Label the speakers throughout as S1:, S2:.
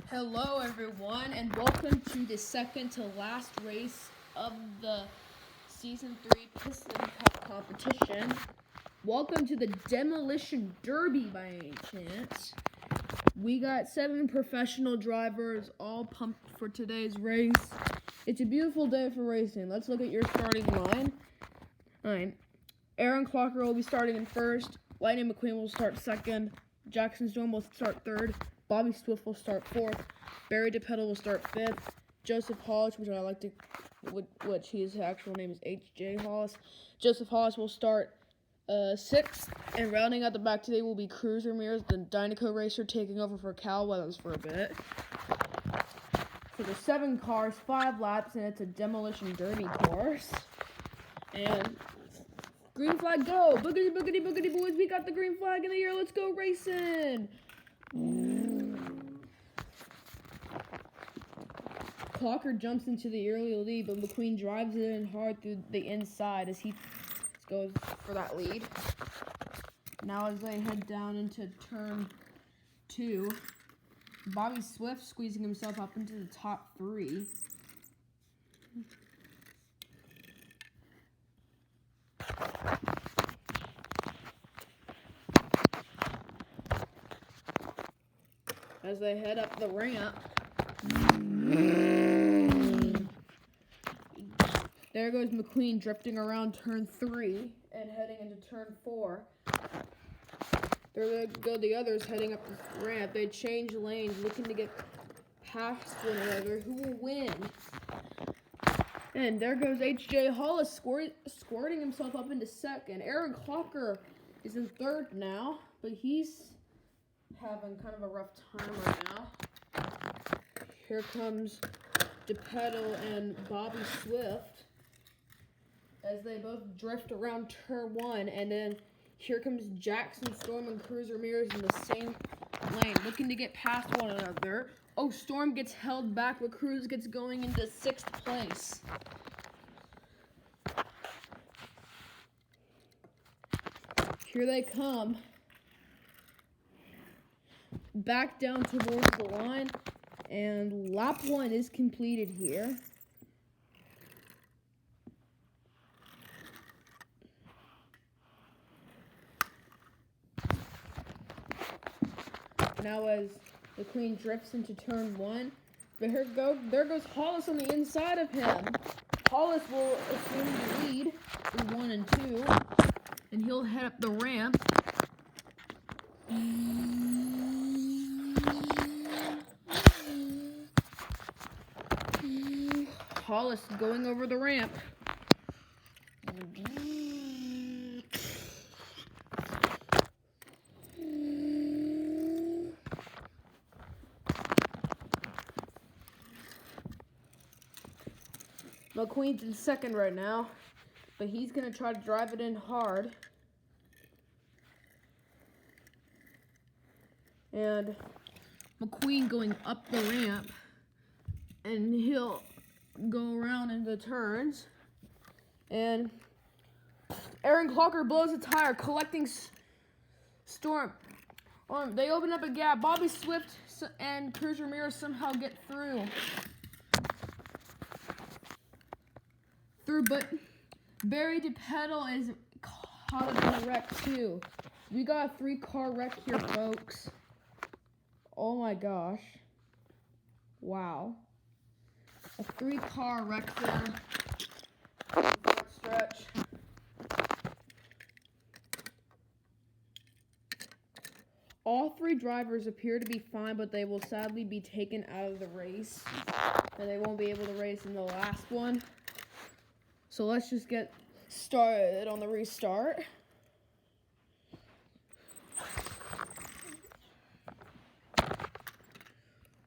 S1: Hello everyone, and welcome to the second to last race of the Season 3 Piston Cup competition. Welcome to the Demolition Derby by any chance. We got 7 professional drivers all pumped for today's race. It's a beautiful day for racing. Let's look at your starting line. Alright, Aaron Clocker will be starting in first. Lightning McQueen will start second. Jackson Storm will start third. Bobby Swift will start fourth. Barry DePedal will start fifth. Joseph Hollis, which his actual name is H.J. Hollis. Joseph Hollis will start sixth. And rounding out the back today will be Cruz Ramirez, the Dynaco racer, taking over for Cal Weathers for a bit. So there's 7 cars, 5 laps, and it's a Demolition Derby course. And green flag go! Boogity, boogity, boogity, boys. We got the green flag in the air. Let's go racing! Clocker jumps into the early lead, but McQueen drives it in hard through the inside as he goes for that lead. Now as they head down into turn 2, Bobby Swift squeezing himself up into the top 3. As they head up the ramp, there goes McQueen drifting around turn 3 and heading into turn 4. There go the others heading up the ramp. They change lanes, looking to get past one another. Who will win? And there goes H.J. Hollis squirting himself up into second. Aaron Clocker is in third now, but he's having kind of a rough time right now. Here comes DePedal and Bobby Swift as they both drift around turn 1, and then here comes Jackson Storm and Cruz Ramirez in the same lane, looking to get past one another. Oh, Storm gets held back, but Cruz gets going into 6th place. Here they come. Back down towards the line, and lap 1 is completed here. Now as the Queen drifts into turn 1, there goes Hollis on the inside of him. Hollis will assume the lead in 1 and 2, and he'll head up the ramp. Hollis going over the ramp. McQueen's in second right now, but he's going to try to drive it in hard. And McQueen going up the ramp, and he'll go around in the turns. And Aaron Clocker blows a tire, collecting Storm. They open up a gap. Bobby Swift and Cruz Ramirez somehow get through, but Barry DePedal is caught up in a wreck too. We got a 3-car wreck here, folks. Oh my gosh. Wow. A 3-car wreck there. Short stretch. All 3 drivers appear to be fine, but they will sadly be taken out of the race, and they won't be able to race in the last one. So let's just get started on the restart.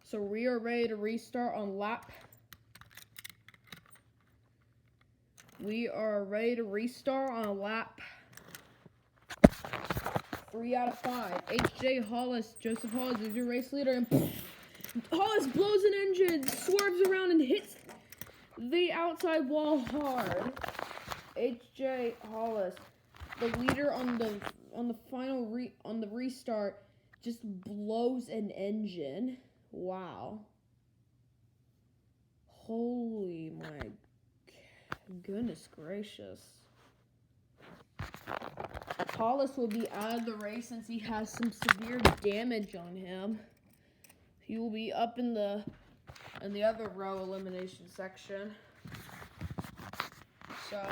S1: So we are ready to restart on lap. We are ready to restart on lap 3 out of 5. H.J. Hollis, Joseph Hollis is your race leader, and Hollis blows an engine, swerves around, and hits the outside wall hard. H.J. Hollis, the leader on the restart, just blows an engine. Wow. Holy my goodness gracious. Hollis will be out of the race since he has some severe damage on him. He will be up in the other row elimination section. So,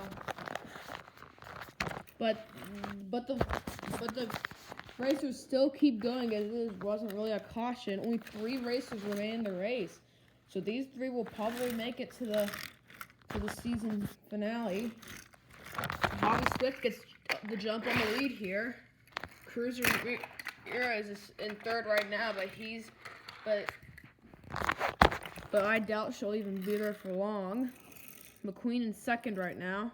S1: but the racers still keep going as it wasn't really a caution. Only 3 racers remain in the race, so these 3 will probably make it to the season finale. Bobby Swift gets the jump on the lead here. Cruiser is in 3rd right now, but I doubt she'll even be there for long. McQueen in 2nd right now.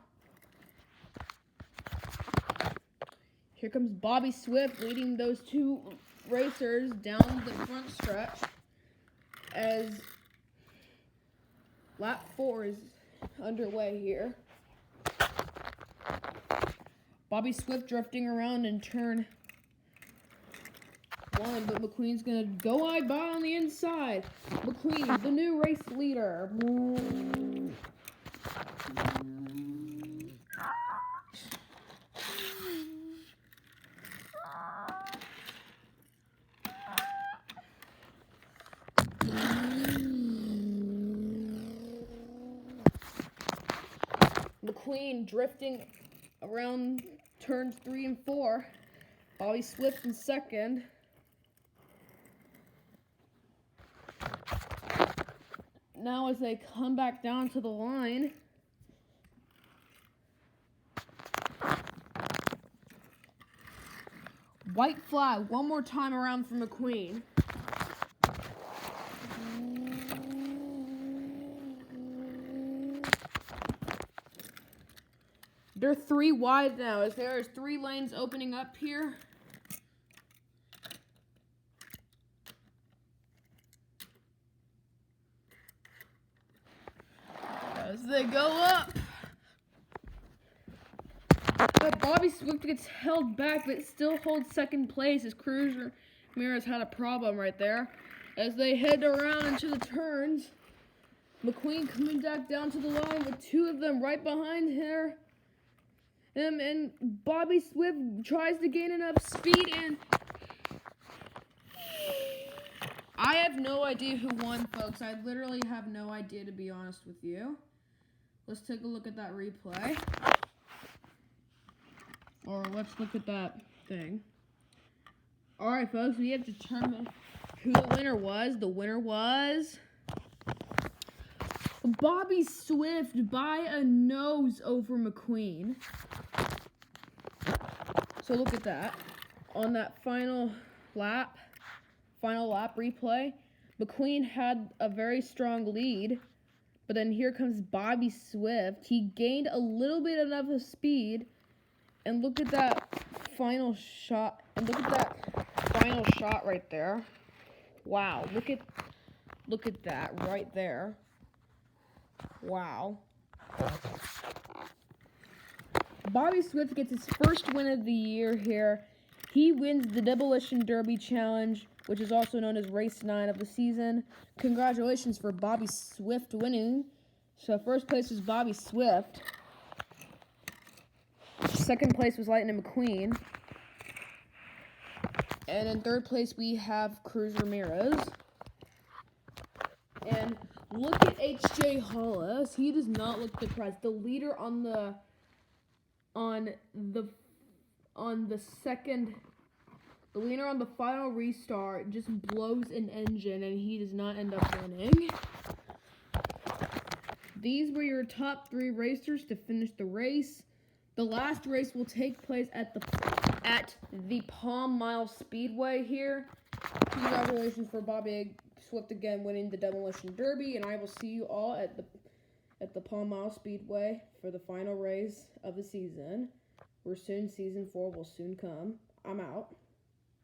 S1: Here comes Bobby Swift leading those 2 racers down the front stretch as lap 4 is underway here. Bobby Swift drifting around in turn 1, but McQueen's gonna go by on the inside. McQueen, the new race leader. McQueen drifting around turns 3 and 4. Bobby Swift in 2nd. Now as they come back down to the line, white flag one more time around for McQueen. They're 3 wide now as there is 3 lanes opening up here. As they go up. But Bobby Swift gets held back but still holds 2nd place as Cruiser Ramirez had a problem right there. As they head around into the turns, McQueen coming back down to the line with 2 of them right behind her. And Bobby Swift tries to gain enough speed, and I have no idea who won, folks. I literally have no idea, to be honest with you. Let's take a look at that replay. Or let's look at that thing. Alright, folks, we have to determine who the winner was. The winner was Bobby Swift by a nose over McQueen. So look at that. On that final lap replay, McQueen had a very strong lead, but then here comes Bobby Swift. He gained a little bit enough of speed, and look at that final shot. And look at that final shot right there. Wow, look at that right there. Wow. Bobby Swift gets his first win of the year here. He wins the Demolition Derby Challenge, which is also known as Race 9 of the season. Congratulations for Bobby Swift winning. So 1st place was Bobby Swift. 2nd place was Lightning McQueen. And in 3rd place we have Cruz Ramirez. And look at H.J. Hollis. He does not look depressed. The leader on the final restart just blows an engine, and he does not end up winning. These were your top 3 racers to finish the race. The last race will take place at the Palm Mile Speedway here. Congratulations for Bobby Swift again winning the Demolition Derby, and I will see you all at the Palm Mile Speedway for the final race of the season. Season 4 will soon come. I'm out.